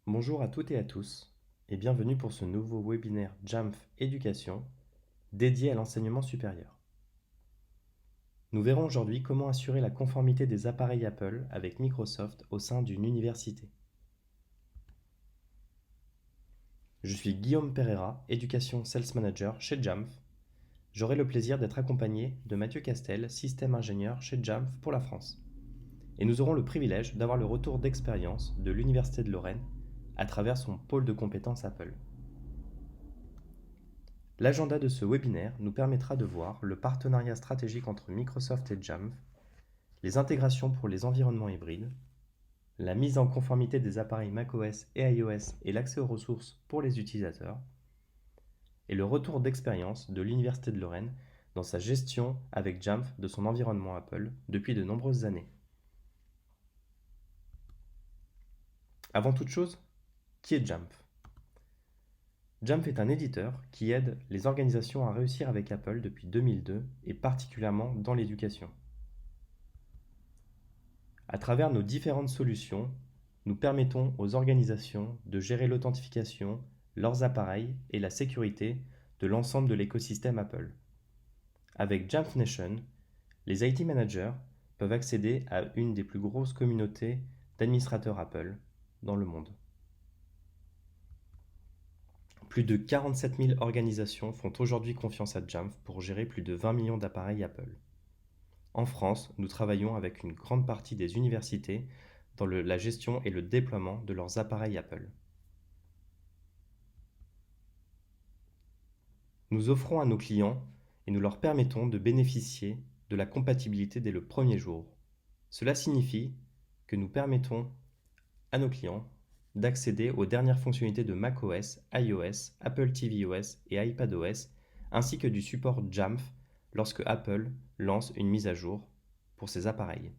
Bonjour à toutes et à tous et bienvenue pour ce nouveau webinaire Jamf Éducation dédié à l'enseignement supérieur. Nous verrons aujourd'hui comment assurer la conformité des appareils Apple avec Microsoft au sein d'une université. Je suis Guillaume Pereira, Education Sales Manager chez Jamf. J'aurai le plaisir d'être accompagné de Mathieu Castel, système ingénieur chez Jamf pour la France. Et nous aurons le privilège d'avoir le retour d'expérience de l'Université de Lorraine à travers son pôle de compétences Apple. L'agenda de ce webinaire nous permettra de voir le partenariat stratégique entre Microsoft et Jamf, les intégrations pour les environnements hybrides, la mise en conformité des appareils macOS et iOS et l'accès aux ressources pour les utilisateurs, et le retour d'expérience de l'Université de Lorraine dans sa gestion avec Jamf de son environnement Apple depuis de nombreuses années. Avant toute chose, qui est Jamf ? Jamf est un éditeur qui aide les organisations à réussir avec Apple depuis 2002 et particulièrement dans l'éducation. À travers nos différentes solutions, nous permettons aux organisations de gérer l'authentification, leurs appareils et la sécurité de l'ensemble de l'écosystème Apple. Avec Jamf Nation, les IT managers peuvent accéder à une des plus grosses communautés d'administrateurs Apple dans le monde. Plus de 47 000 organisations font aujourd'hui confiance à Jamf pour gérer plus de 20 millions d'appareils Apple. En France, nous travaillons avec une grande partie des universités dans la gestion et le déploiement de leurs appareils Apple. Nous offrons à nos clients et nous leur permettons de bénéficier de la compatibilité dès le premier jour. Cela signifie que nous permettons à nos clients d'accéder aux dernières fonctionnalités de macOS, iOS, Apple tvOS et iPadOS, ainsi que du support Jamf lorsque Apple lance une mise à jour pour ses appareils.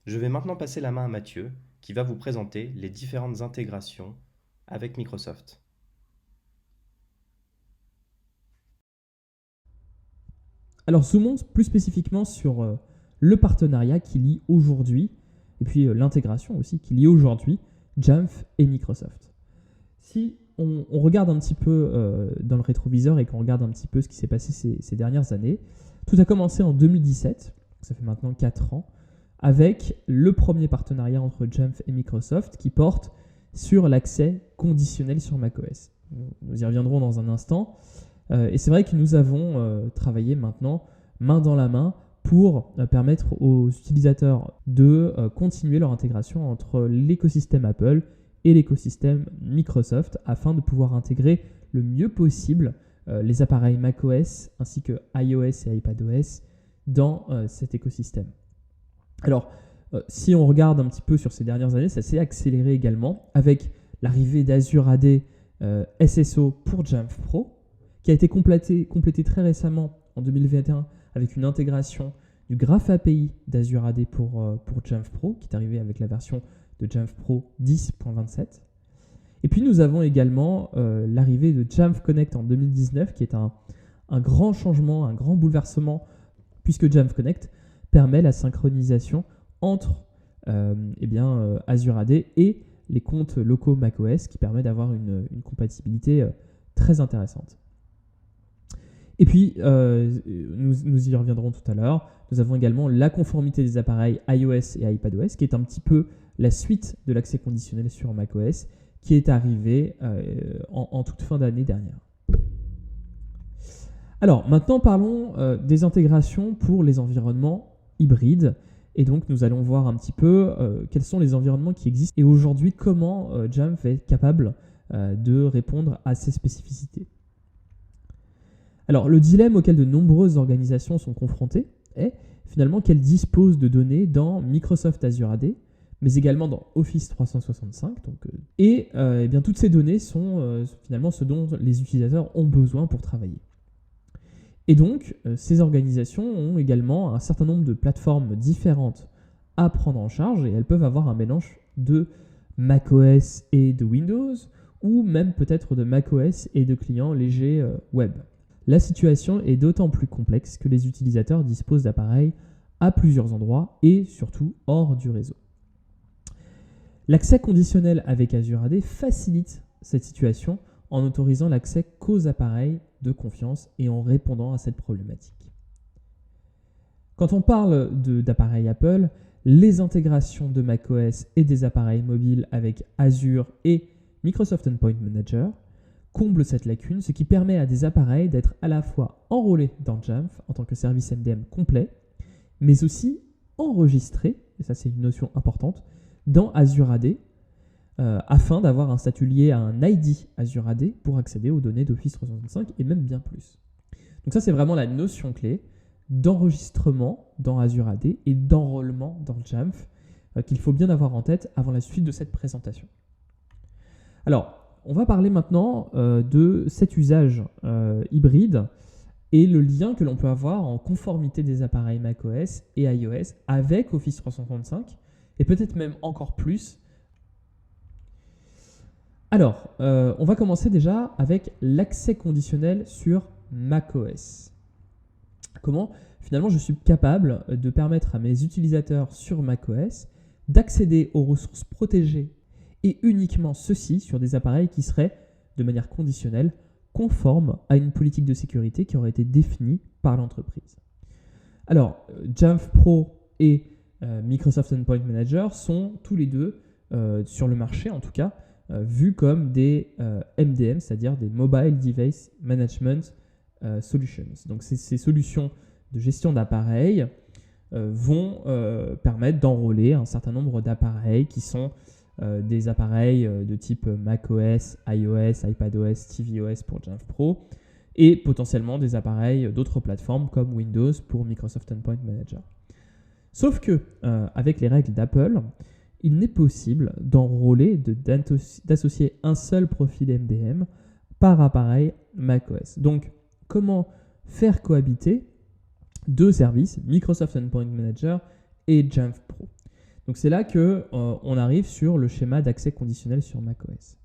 Je vais maintenant passer la main à Mathieu, qui va vous présenter les différentes intégrations avec Microsoft. Alors zoomons plus spécifiquement sur le partenariat qui lie aujourd'hui, et puis l'intégration aussi qui lie aujourd'hui Jamf et Microsoft. Si on regarde un petit peu dans le rétroviseur et qu'on regarde un petit peu ce qui s'est passé ces dernières années, tout a commencé en 2017, ça fait maintenant 4 ans, avec le premier partenariat entre Jamf et Microsoft qui porte sur l'accès conditionnel sur macOS. Nous y reviendrons dans un instant. Et c'est vrai que nous avons travaillé maintenant main dans la main pour permettre aux utilisateurs de continuer leur intégration entre l'écosystème Apple et l'écosystème Microsoft afin de pouvoir intégrer le mieux possible les appareils macOS ainsi que iOS et iPadOS dans cet écosystème. Alors, si on regarde un petit peu sur ces dernières années, ça s'est accéléré également avec l'arrivée d'Azure AD SSO pour Jamf Pro, qui a été complété très récemment en 2021 avec une intégration du Graph API d'Azure AD pour Jamf Pro, qui est arrivé avec la version de Jamf Pro 10.27. Et puis nous avons également l'arrivée de Jamf Connect en 2019, qui est un grand changement, un grand bouleversement, puisque Jamf Connect permet la synchronisation entre Azure AD et les comptes locaux macOS, qui permet d'avoir une compatibilité très intéressante. Et puis, nous y reviendrons tout à l'heure, nous avons également la conformité des appareils iOS et iPadOS, qui est un petit peu la suite de l'accès conditionnel sur macOS, qui est arrivée en toute fin d'année dernière. Alors, maintenant parlons des intégrations pour les environnements hybrides. Et donc, nous allons voir un petit peu quels sont les environnements qui existent et aujourd'hui, comment Jamf est capable de répondre à ces spécificités. Alors, le dilemme auquel de nombreuses organisations sont confrontées est finalement qu'elles disposent de données dans Microsoft Azure AD, mais également dans Office 365. Toutes ces données sont finalement ce dont les utilisateurs ont besoin pour travailler. Et donc, ces organisations ont également un certain nombre de plateformes différentes à prendre en charge et elles peuvent avoir un mélange de macOS et de Windows ou même peut-être de macOS et de clients légers web. La situation est d'autant plus complexe que les utilisateurs disposent d'appareils à plusieurs endroits et surtout hors du réseau. L'accès conditionnel avec Azure AD facilite cette situation en autorisant l'accès qu'aux appareils de confiance et en répondant à cette problématique. Quand on parle d'appareils Apple, les intégrations de macOS et des appareils mobiles avec Azure et Microsoft Endpoint Manager comblent cette lacune, ce qui permet à des appareils d'être à la fois enrôlés dans Jamf en tant que service MDM complet, mais aussi enregistrés, et ça c'est une notion importante, dans Azure AD, afin d'avoir un statut lié à un ID Azure AD pour accéder aux données d'Office 365 et même bien plus. Donc ça c'est vraiment la notion clé d'enregistrement dans Azure AD et d'enrôlement dans Jamf qu'il faut bien avoir en tête avant la suite de cette présentation. Alors, on va parler maintenant de cet usage hybride et le lien que l'on peut avoir en conformité des appareils macOS et iOS avec Office 365 et peut-être même encore plus. Alors, on va commencer déjà avec l'accès conditionnel sur macOS. Comment finalement je suis capable de permettre à mes utilisateurs sur macOS d'accéder aux ressources protégées et uniquement ceci sur des appareils qui seraient de manière conditionnelle conformes à une politique de sécurité qui aurait été définie par l'entreprise. Alors, Jamf Pro et Microsoft Endpoint Manager sont tous les deux, sur le marché en tout cas, vus comme des MDM, c'est-à-dire des Mobile Device Management Solutions. Donc ces solutions de gestion d'appareils vont permettre d'enrôler un certain nombre d'appareils qui sont des appareils de type macOS, iOS, iPadOS, tvOS pour Jamf Pro et potentiellement des appareils d'autres plateformes comme Windows pour Microsoft Endpoint Manager. Sauf que avec les règles d'Apple, il n'est possible d'enrôler, d'associer un seul profil MDM par appareil macOS. Donc, comment faire cohabiter deux services, Microsoft Endpoint Manager et Jamf Pro? Donc c'est là qu'on arrive sur le schéma d'accès conditionnel sur macOS.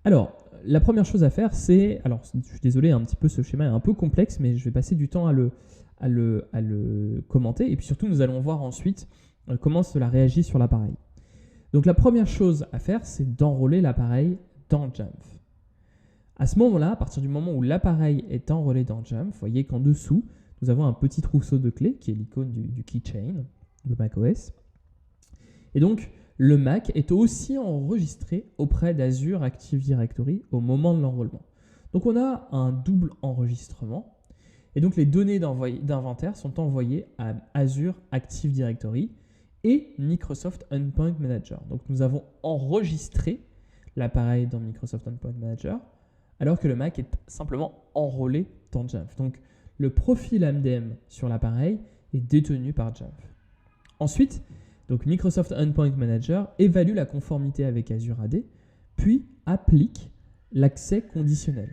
Alors, la première chose à faire, c'est... Alors, je suis désolé, un petit peu, ce schéma est un peu complexe, mais je vais passer du temps à le commenter. Et puis surtout, nous allons voir ensuite comment cela réagit sur l'appareil. Donc la première chose à faire, c'est d'enrôler l'appareil dans Jamf. À ce moment-là, à partir du moment où l'appareil est enrôlé dans Jamf, vous voyez qu'en dessous, nous avons un petit trousseau de clés qui est l'icône du keychain de macOS. Et donc, le Mac est aussi enregistré auprès d'Azure Active Directory au moment de l'enrôlement. Donc, on a un double enregistrement. Et donc, les données d'inventaire sont envoyées à Azure Active Directory et Microsoft Endpoint Manager. Donc, nous avons enregistré l'appareil dans Microsoft Endpoint Manager, alors que le Mac est simplement enrôlé dans Jamf. Donc, le profil MDM sur l'appareil est détenu par Jamf. Ensuite, donc Microsoft Endpoint Manager évalue la conformité avec Azure AD, puis applique l'accès conditionnel.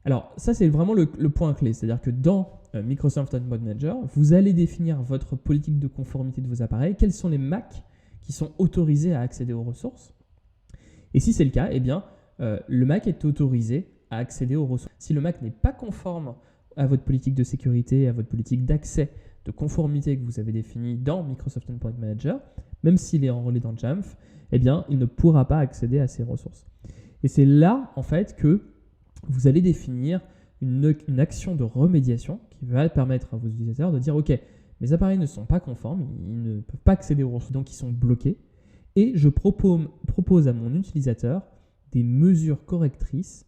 Alors, ça, c'est vraiment le point clé. C'est-à-dire que dans Microsoft Endpoint Manager, vous allez définir votre politique de conformité de vos appareils, quels sont les Macs qui sont autorisés à accéder aux ressources. Et si c'est le cas, eh bien, le Mac est autorisé à accéder aux ressources. Si le Mac n'est pas conforme à votre politique de sécurité, à votre politique d'accès, de conformité que vous avez définie dans Microsoft Endpoint Manager, même s'il est enrôlé dans Jamf, eh bien, il ne pourra pas accéder à ces ressources. Et c'est là, en fait, que vous allez définir une action de remédiation qui va permettre à vos utilisateurs de dire « Ok, mes appareils ne sont pas conformes, ils ne peuvent pas accéder aux ressources, donc ils sont bloqués. Et je propose à mon utilisateur des mesures correctrices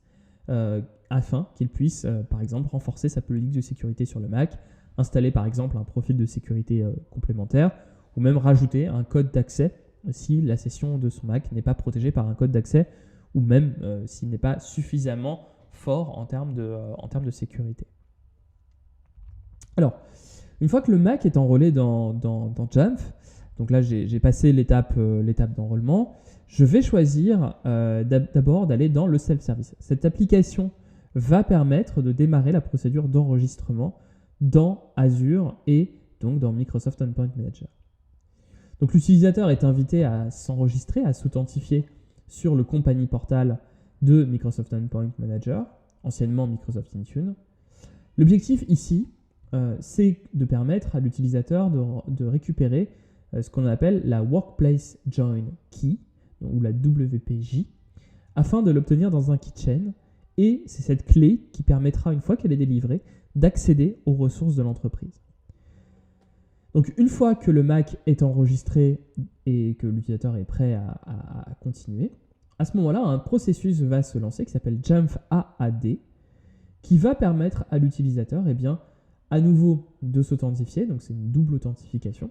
afin qu'il puisse, par exemple, renforcer sa politique de sécurité sur le Mac, installer par exemple un profil de sécurité complémentaire ou même rajouter un code d'accès si la session de son Mac n'est pas protégée par un code d'accès ou même s'il n'est pas suffisamment fort en termes de sécurité. Alors, une fois que le Mac est enrôlé dans Jamf, donc là j'ai passé l'étape d'enrôlement, je vais choisir d'abord d'aller dans le self-service. Cette application va permettre de démarrer la procédure d'enregistrement dans Azure et donc dans Microsoft Endpoint Manager. Donc l'utilisateur est invité à s'enregistrer, à s'authentifier sur le compagnie portal de Microsoft Endpoint Manager, anciennement Microsoft Intune. L'objectif ici, c'est de permettre à l'utilisateur de récupérer ce qu'on appelle la Workplace Join Key, ou la WPJ, afin de l'obtenir dans un keychain. Et c'est cette clé qui permettra, une fois qu'elle est délivrée, d'accéder aux ressources de l'entreprise. Donc une fois que le Mac est enregistré et que l'utilisateur est prêt à continuer, à ce moment-là, un processus va se lancer qui s'appelle Jamf AAD, qui va permettre à l'utilisateur, à nouveau de s'authentifier, donc c'est une double authentification,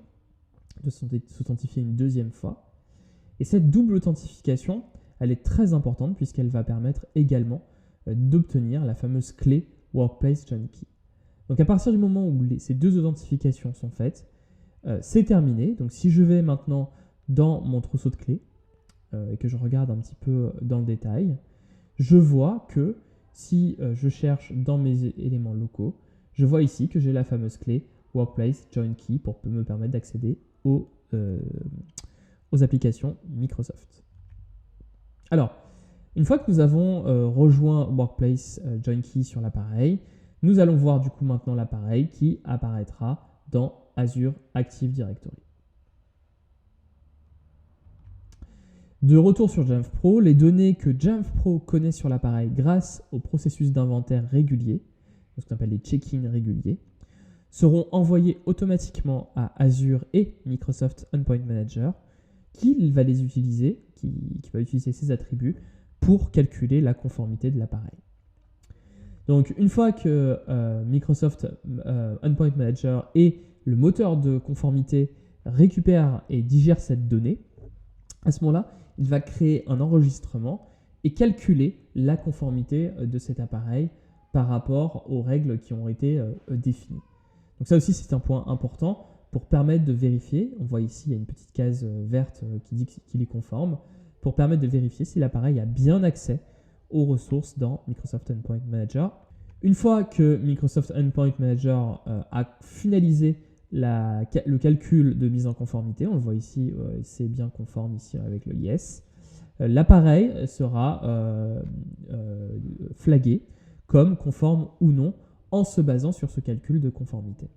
de s'authentifier une deuxième fois. Et cette double authentification, elle est très importante puisqu'elle va permettre également d'obtenir la fameuse clé Workplace Join Key. Donc à partir du moment où ces deux authentifications sont faites, c'est terminé. Donc si je vais maintenant dans mon trousseau de clés et que je regarde un petit peu dans le détail, je vois que si je cherche dans mes éléments locaux, je vois ici que j'ai la fameuse clé Workplace Join Key pour me permettre d'accéder aux applications Microsoft. Alors, une fois que nous avons rejoint Workplace Join Key sur l'appareil, nous allons voir du coup maintenant l'appareil qui apparaîtra dans Azure Active Directory. De retour sur Jamf Pro, les données que Jamf Pro connaît sur l'appareil grâce au processus d'inventaire régulier, ce qu'on appelle les check-in réguliers, seront envoyés automatiquement à Azure et Microsoft Endpoint Manager, qui va les utiliser, qui va utiliser ces attributs pour calculer la conformité de l'appareil. Donc une fois que Microsoft Endpoint Manager et le moteur de conformité récupèrent et digèrent cette donnée, à ce moment-là, il va créer un enregistrement et calculer la conformité de cet appareil par rapport aux règles qui ont été définies. Donc ça aussi, c'est un point important pour permettre de vérifier. On voit ici, il y a une petite case verte qui dit qu'il est conforme, pour permettre de vérifier si l'appareil a bien accès aux ressources dans Microsoft Endpoint Manager. Une fois que Microsoft Endpoint Manager a finalisé le calcul de mise en conformité, on le voit ici, c'est bien conforme ici avec le Yes, l'appareil sera flagué comme conforme ou non en se basant sur ce calcul de conformité.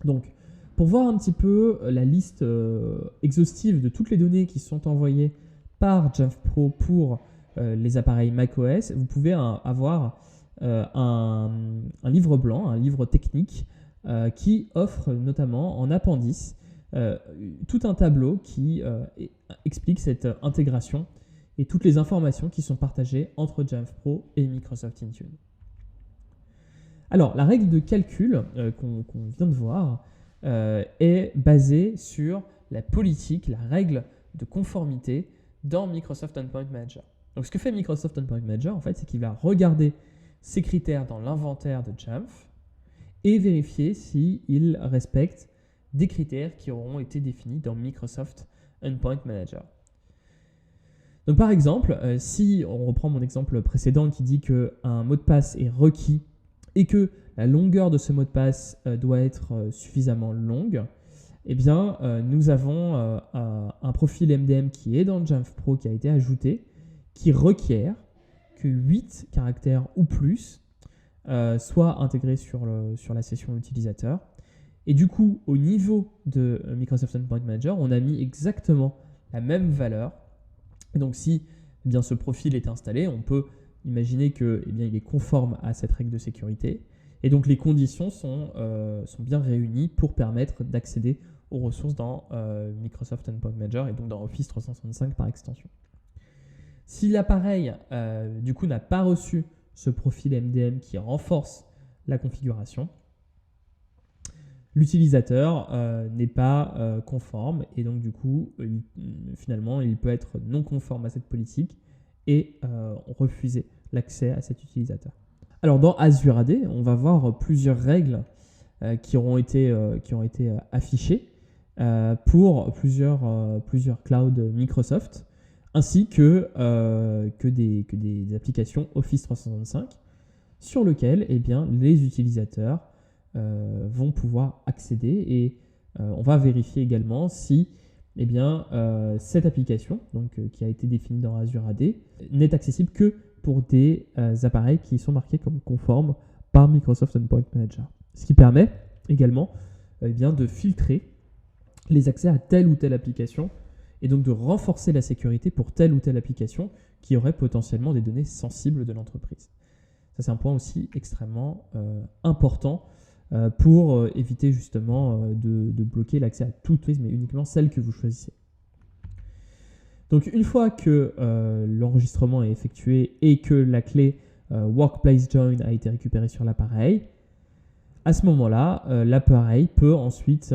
Donc, pour voir un petit peu la liste exhaustive de toutes les données qui sont envoyées par Jamf Pro pour les appareils macOS, vous pouvez avoir un livre blanc, un livre technique qui offre notamment en appendice tout un tableau qui explique cette intégration et toutes les informations qui sont partagées entre Jamf Pro et Microsoft Intune. Alors, la règle de calcul qu'on vient de voir est basée sur la politique, la règle de conformité dans Microsoft Endpoint Manager. Donc, ce que fait Microsoft Endpoint Manager, en fait, c'est qu'il va regarder ces critères dans l'inventaire de Jamf et vérifier s'ils respectent des critères qui auront été définis dans Microsoft Endpoint Manager. Donc, par exemple, si on reprend mon exemple précédent qui dit qu'un mot de passe est requis et que la longueur de ce mot de passe doit être suffisamment longue, eh bien, nous avons un profil MDM qui est dans Jamf Pro qui a été ajouté, qui requiert que 8 caractères ou plus soient intégrés sur la session utilisateur. Et du coup, au niveau de Microsoft Endpoint Manager, on a mis exactement la même valeur. Et donc, si bien, ce profil est installé, on peut imaginer qu'il est conforme à cette règle de sécurité. Et donc, les conditions sont bien réunies pour permettre d'accéder aux ressources dans Microsoft Endpoint Manager et donc dans Office 365 par extension. Si l'appareil, du coup, n'a pas reçu ce profil MDM qui renforce la configuration, l'utilisateur n'est pas conforme et donc, du coup, finalement, il peut être non conforme à cette politique et refuser l'accès à cet utilisateur. Alors, dans Azure AD, on va voir plusieurs règles qui ont été affichées pour plusieurs clouds Microsoft, ainsi que des applications Office 365 sur lesquelles les utilisateurs vont pouvoir accéder et on va vérifier également si cette application qui a été définie dans Azure AD n'est accessible que pour des appareils qui sont marqués comme conformes par Microsoft Endpoint Manager. Ce qui permet également de filtrer les accès à telle ou telle application et donc de renforcer la sécurité pour telle ou telle application qui aurait potentiellement des données sensibles de l'entreprise. Ça, c'est un point aussi extrêmement important pour éviter justement de bloquer l'accès à toutes, mais uniquement celles que vous choisissez. Donc une fois que l'enregistrement est effectué et que la clé Workplace Join a été récupérée sur l'appareil, à ce moment-là, l'appareil peut ensuite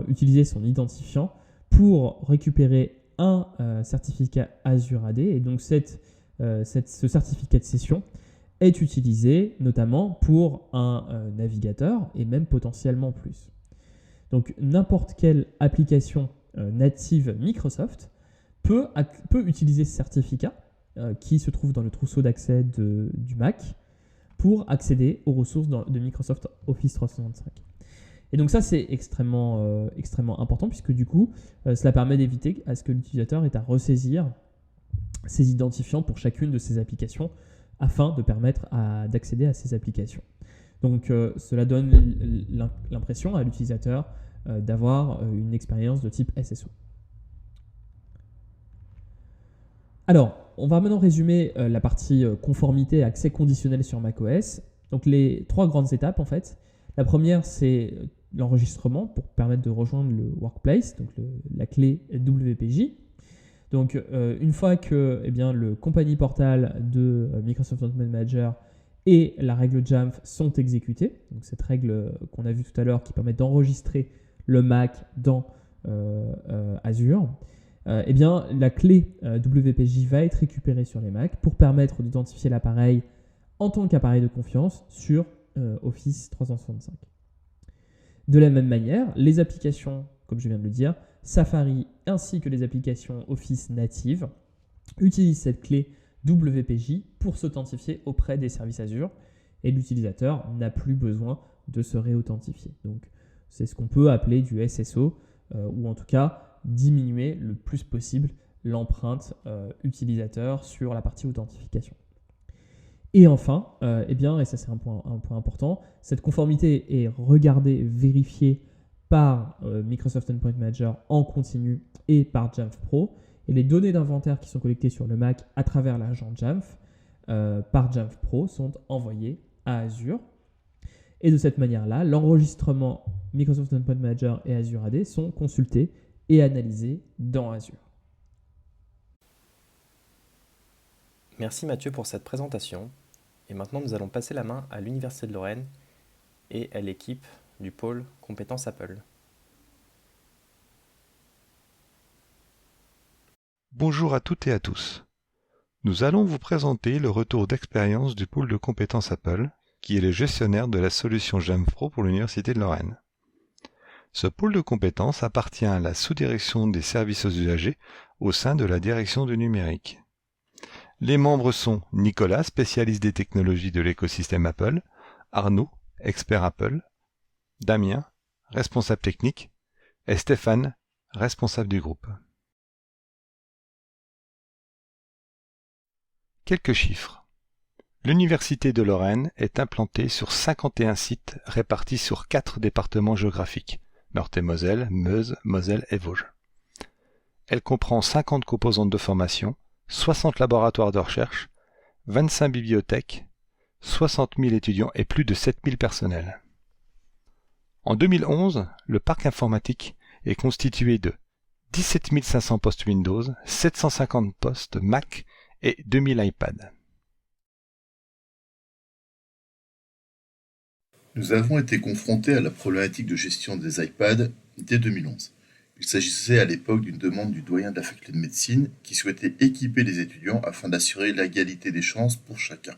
utiliser son identifiant pour récupérer un certificat Azure AD. Et donc ce certificat de session est utilisé notamment pour un navigateur et même potentiellement plus. Donc n'importe quelle application native Microsoft peut utiliser ce certificat qui se trouve dans le trousseau d'accès du Mac pour accéder aux ressources de Microsoft Office 365. Et donc ça, c'est extrêmement important puisque du coup, cela permet d'éviter à ce que l'utilisateur ait à ressaisir ses identifiants pour chacune de ses applications afin de permettre d'accéder à ces applications. Donc cela donne l'impression à l'utilisateur d'avoir une expérience de type SSO. Alors, on va maintenant résumer la partie conformité et accès conditionnel sur macOS. Donc les 3 grandes étapes en fait. La première, c'est l'enregistrement pour permettre de rejoindre le Workplace, donc la clé WPJ. Donc une fois que le company portal de Microsoft Endpoint Manager et la règle Jamf sont exécutés, donc cette règle qu'on a vue tout à l'heure qui permet d'enregistrer le Mac dans Azure, la clé WPJ va être récupérée sur les Mac pour permettre d'identifier l'appareil en tant qu'appareil de confiance sur Office 365. De la même manière, les applications, comme je viens de le dire, Safari ainsi que les applications Office natives utilisent cette clé WPJ pour s'authentifier auprès des services Azure et l'utilisateur n'a plus besoin de se réauthentifier. Donc c'est ce qu'on peut appeler du SSO ou en tout cas diminuer le plus possible l'empreinte utilisateur sur la partie authentification. Et enfin, et ça c'est un point important, cette conformité est regardée, vérifiée par Microsoft Endpoint Manager en continu et par Jamf Pro. Et les données d'inventaire qui sont collectées sur le Mac à travers l'agent Jamf par Jamf Pro sont envoyées à Azure. Et de cette manière-là, l'enregistrement Microsoft Endpoint Manager et Azure AD sont consultés et analysés dans Azure. Merci Mathieu pour cette présentation. Et maintenant, nous allons passer la main à l'Université de Lorraine et à l'équipe du pôle compétences Apple. Bonjour à toutes et à tous. Nous allons vous présenter le retour d'expérience du pôle de compétences Apple, qui est le gestionnaire de la solution Jamf Pro pour l'Université de Lorraine. Ce pôle de compétences appartient à la sous-direction des services aux usagers au sein de la direction du numérique. Les membres sont Nicolas, spécialiste des technologies de l'écosystème Apple, Arnaud, expert Apple, Damien, responsable technique, et Stéphane, responsable du groupe. Quelques chiffres. L'Université de Lorraine est implantée sur 51 sites répartis sur 4 départements géographiques, Meurthe-et-Moselle, Meuse, Moselle et Vosges. Elle comprend 50 composantes de formation, 60 laboratoires de recherche, 25 bibliothèques, 60 000 étudiants et plus de 7 000 personnels. En 2011, le parc informatique est constitué de 17 500 postes Windows, 750 postes Mac et 2000 iPads. Nous avons été confrontés à la problématique de gestion des iPads dès 2011. Il s'agissait à l'époque d'une demande du doyen de la faculté de médecine qui souhaitait équiper les étudiants afin d'assurer l'égalité des chances pour chacun.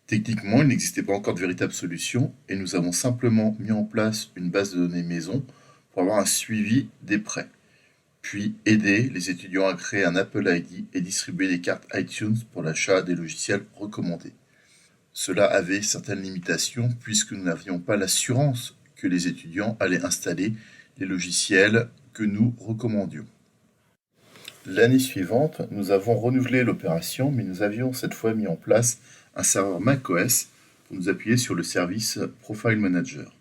Techniquement, il n'existait pas encore de véritable solution et nous avons simplement mis en place une base de données maison pour avoir un suivi des prêts, puis aider les étudiants à créer un Apple ID et distribuer des cartes iTunes pour l'achat des logiciels recommandés. Cela avait certaines limitations puisque nous n'avions pas l'assurance que les étudiants allaient installer les logiciels que nous recommandions. L'année suivante, nous avons renouvelé l'opération, mais nous avions cette fois mis en place un serveur macOS pour nous appuyer sur le service Profile Manager.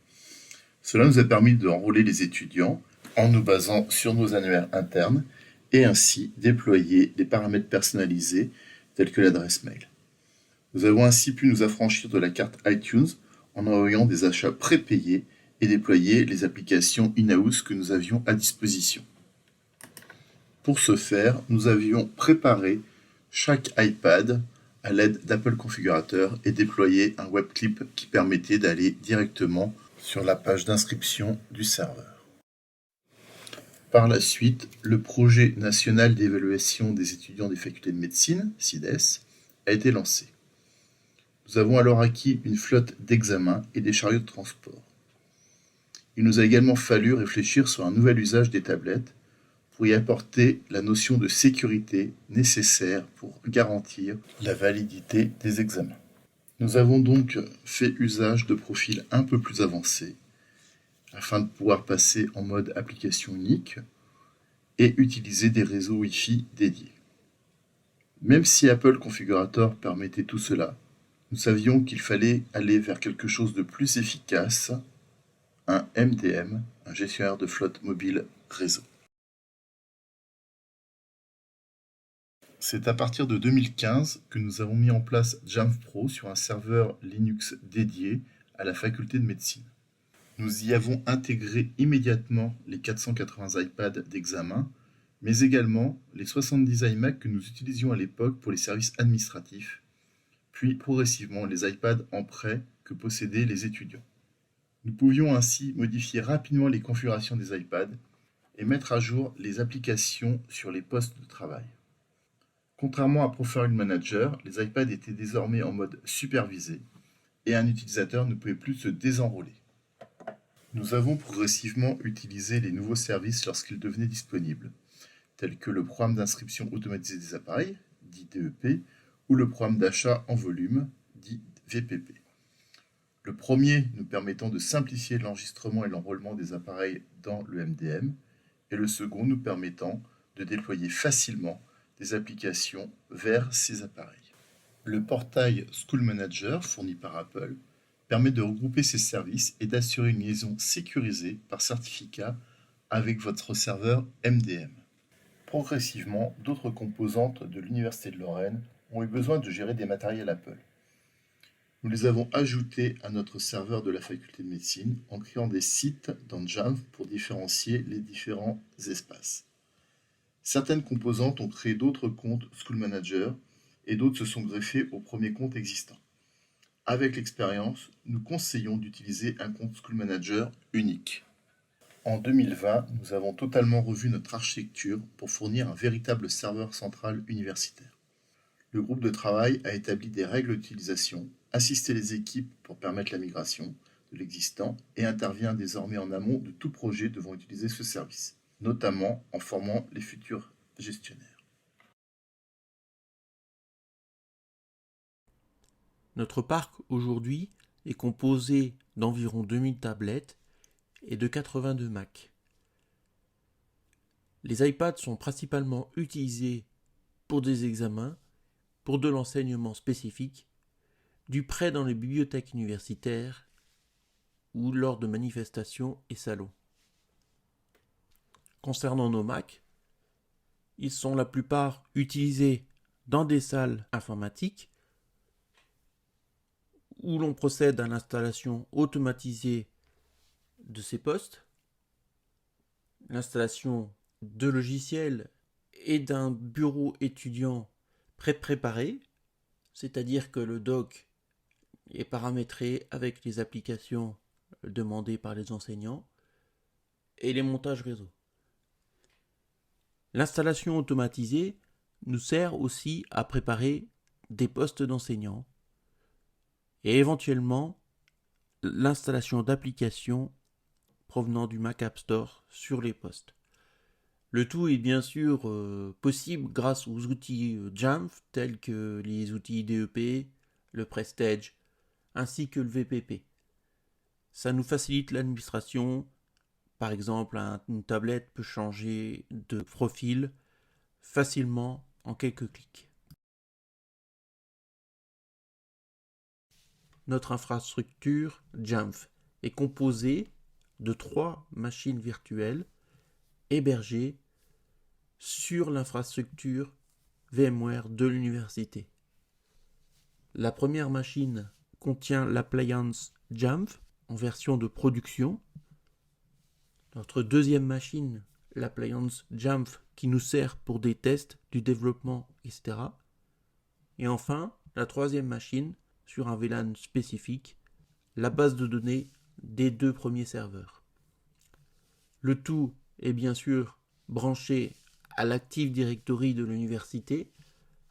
Cela nous a permis d'enrôler les étudiants en nous basant sur nos annuaires internes et ainsi déployer des paramètres personnalisés tels que l'adresse mail. Nous avons ainsi pu nous affranchir de la carte iTunes en envoyant des achats prépayés et déployer les applications in-house que nous avions à disposition. Pour ce faire, nous avions préparé chaque iPad à l'aide d'Apple Configurator et déployé un webclip qui permettait d'aller directement sur la page d'inscription du serveur. Par la suite, le projet national d'évaluation des étudiants des facultés de médecine, CIDES, a été lancé. Nous avons alors acquis une flotte d'examens et des chariots de transport. Il nous a également fallu réfléchir sur un nouvel usage des tablettes pour y apporter la notion de sécurité nécessaire pour garantir la validité des examens. Nous avons donc fait usage de profils un peu plus avancés afin de pouvoir passer en mode application unique et utiliser des réseaux Wi-Fi dédiés. Même si Apple Configurator permettait tout cela, nous savions qu'il fallait aller vers quelque chose de plus efficace, un MDM, un gestionnaire de flotte mobile réseau. C'est à partir de 2015 que nous avons mis en place Jamf Pro sur un serveur Linux dédié à la faculté de médecine. Nous y avons intégré immédiatement les 480 iPads d'examen, mais également les 70 iMac que nous utilisions à l'époque pour les services administratifs, puis progressivement les iPads en prêt que possédaient les étudiants. Nous pouvions ainsi modifier rapidement les configurations des iPads et mettre à jour les applications sur les postes de travail. Contrairement à Profile Manager, les iPads étaient désormais en mode supervisé et un utilisateur ne pouvait plus se désenrôler. Nous avons progressivement utilisé les nouveaux services lorsqu'ils devenaient disponibles, tels que le programme d'inscription automatisé des appareils, dit DEP, ou le programme d'achat en volume, dit VPP. Le premier nous permettant de simplifier l'enregistrement et l'enrôlement des appareils dans le MDM, et le second nous permettant de déployer facilement des applications vers ces appareils. Le portail School Manager, fourni par Apple, permet de regrouper ces services et d'assurer une liaison sécurisée par certificat avec votre serveur MDM. Progressivement, d'autres composantes de l'Université de Lorraine ont eu besoin de gérer des matériels Apple. Nous les avons ajoutés à notre serveur de la faculté de médecine en créant des sites dans Jamf pour différencier les différents espaces. Certaines composantes ont créé d'autres comptes School Manager et d'autres se sont greffés au premier compte existant. Avec l'expérience, nous conseillons d'utiliser un compte School Manager unique. En 2020, nous avons totalement revu notre architecture pour fournir un véritable serveur central universitaire. Le groupe de travail a établi des règles d'utilisation, assisté les équipes pour permettre la migration de l'existant et intervient désormais en amont de tout projet devant utiliser ce service, notamment en formant les futurs gestionnaires. Notre parc aujourd'hui est composé d'environ 2000 tablettes et de 82 Mac. Les iPads sont principalement utilisés pour des examens, pour de l'enseignement spécifique, du prêt dans les bibliothèques universitaires ou lors de manifestations et salons. Concernant nos Mac, ils sont la plupart utilisés dans des salles informatiques où l'on procède à l'installation automatisée de ces postes, l'installation de logiciels et d'un bureau étudiant pré-préparé, c'est-à-dire que le dock est paramétré avec les applications demandées par les enseignants et les montages réseau. L'installation automatisée nous sert aussi à préparer des postes d'enseignants et éventuellement l'installation d'applications provenant du Mac App Store sur les postes. Le tout est bien sûr possible grâce aux outils Jamf tels que les outils DEP, le Prestige ainsi que le VPP. Ça nous facilite l'administration. Par exemple, une tablette peut changer de profil facilement en quelques clics. Notre infrastructure Jamf est composée de 3 machines virtuelles hébergées sur l'infrastructure VMware de l'université. La première machine contient l'appliance Jamf en version de production. Notre deuxième machine, l'appliance Jamf, qui nous sert pour des tests, du développement, etc. Et enfin, la troisième machine, sur un VLAN spécifique, la base de données des 2 premiers serveurs. Le tout est bien sûr branché à l'Active Directory de l'université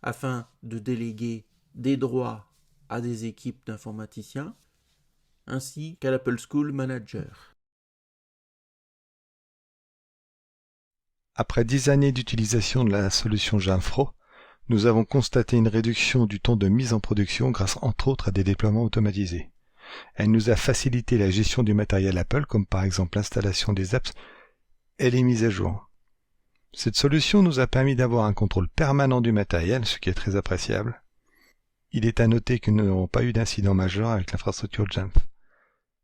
afin de déléguer des droits à des équipes d'informaticiens ainsi qu'à l'Apple School Manager. Après 10 années d'utilisation de la solution Jamfro, nous avons constaté une réduction du temps de mise en production grâce entre autres à des déploiements automatisés. Elle nous a facilité la gestion du matériel Apple, comme par exemple l'installation des apps et les mises à jour. Cette solution nous a permis d'avoir un contrôle permanent du matériel, ce qui est très appréciable. Il est à noter que nous n'avons pas eu d'incident majeur avec l'infrastructure Jamf.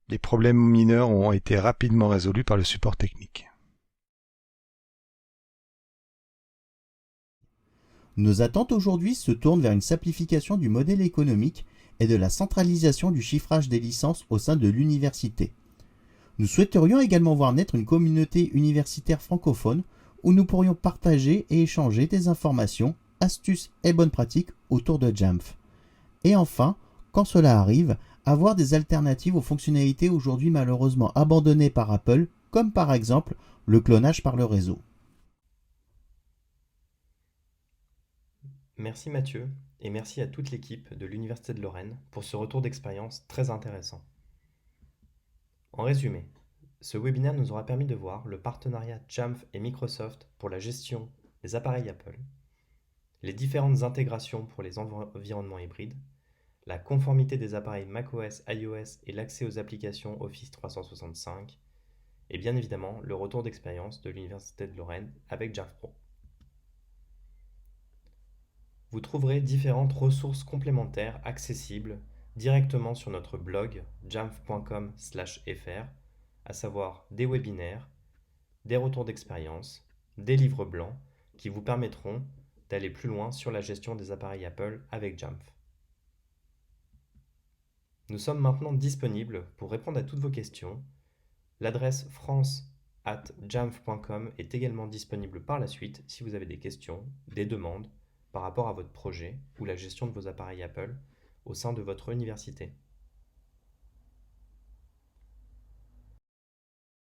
Les problèmes mineurs ont été rapidement résolus par le support technique. Nos attentes aujourd'hui se tournent vers une simplification du modèle économique et de la centralisation du chiffrage des licences au sein de l'université. Nous souhaiterions également voir naître une communauté universitaire francophone où nous pourrions partager et échanger des informations, astuces et bonnes pratiques autour de Jamf. Et enfin, quand cela arrive, avoir des alternatives aux fonctionnalités aujourd'hui malheureusement abandonnées par Apple, comme par exemple le clonage par le réseau. Merci Mathieu, et merci à toute l'équipe de l'Université de Lorraine pour ce retour d'expérience très intéressant. En résumé, ce webinaire nous aura permis de voir le partenariat Jamf et Microsoft pour la gestion des appareils Apple, les différentes intégrations pour les environnements hybrides, la conformité des appareils macOS, iOS et l'accès aux applications Office 365, et bien évidemment le retour d'expérience de l'Université de Lorraine avec Jamf Pro. Vous trouverez différentes ressources complémentaires accessibles directement sur notre blog jamf.com/fr, à savoir des webinaires, des retours d'expérience, des livres blancs qui vous permettront d'aller plus loin sur la gestion des appareils Apple avec Jamf. Nous sommes maintenant disponibles pour répondre à toutes vos questions. L'adresse france@jamf.com est également disponible par la suite si vous avez des questions, des demandes par rapport à votre projet ou la gestion de vos appareils Apple au sein de votre université.